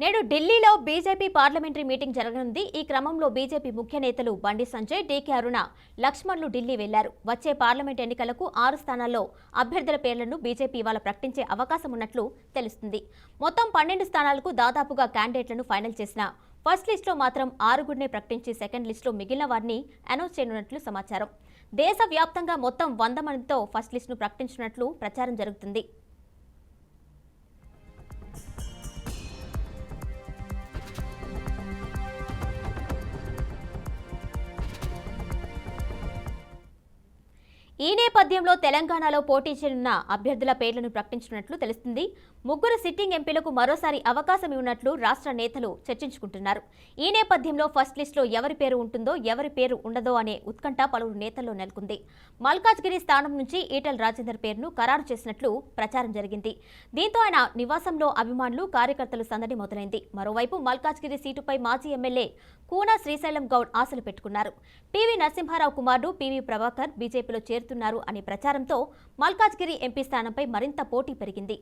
నేడు ఢిల్లీలో BJP parliamentary meeting జరగనుంది. ఈ క్రమంలో బీజేపీ ముఖ్య నేతలు బండి సంజయ్, డీకే అరుణ, లక్ష్మణ్లు ఢిల్లీ వెళ్లారు. వచ్చే పార్లమెంట్ ఎన్నికలకు 6 స్థానాల్లో అభ్యర్థుల పేర్లను బీజేపీ ఇవాళ ప్రకటించే అవకాశం ఉన్నట్లు తెలుస్తుంది. మొత్తం 12 స్థానాలకు దాదాపుగా క్యాండిడేట్లను ఫైనల్ చేసిన ఫస్ట్ లిస్టులో మాత్రం 6గురినే ప్రకటించి సెకండ్ లిస్టులో మిగిలిన వారిని అనౌన్స్ చేయనున్నట్లు సమాచారం. దేశవ్యాప్తంగా మొత్తం 100 మందితో ఫస్ట్ లిస్టును ప్రకటించినట్లు ప్రచారం జరుగుతుంది. ఈ నేపథ్యంలో తెలంగాణలో పోటీ చేయనున్న అభ్యర్థుల పేర్లను ప్రకటించినట్లు తెలుస్తుంది. 3 సిట్టింగ్ ఎంపీలకు మరోసారి అవకాశం ఇవ్వనున్నట్లు రాష్ట్ర నేతలు చర్చించుకుంటున్నారు. ఈ నేపథ్యంలో ఫస్ట్ లిస్టులో ఎవరి పేరు ఉంటుందో, ఎవరి పేరు ఉండదో అనే ఉత్కంఠ పలువురు నేతల్లో నెలకొంది. మల్కాజ్గిరి స్థానం నుంచి ఈటెల రాజేందర్ పేరును ఖరారు చేసినట్లు ప్రచారం జరిగింది. దీంతో ఆయన నివాసంలో అభిమానులు, కార్యకర్తలు సందడి మొదలైంది. మరోవైపు మల్కాజ్గిరి సీటుపై మాజీ ఎమ్మెల్యే కూన శ్రీశైలం గౌడ్ ఆశలు పెట్టుకున్నారు. పివి నరసింహారావు కుమారుడు పివి ప్రభాకర్ బీజేపీలో చేరుతున్నారు అనే ప్రచారంతో మల్కాజ్గిరి ఎంపీ స్థానంపై మరింత పోటీ పెరిగింది.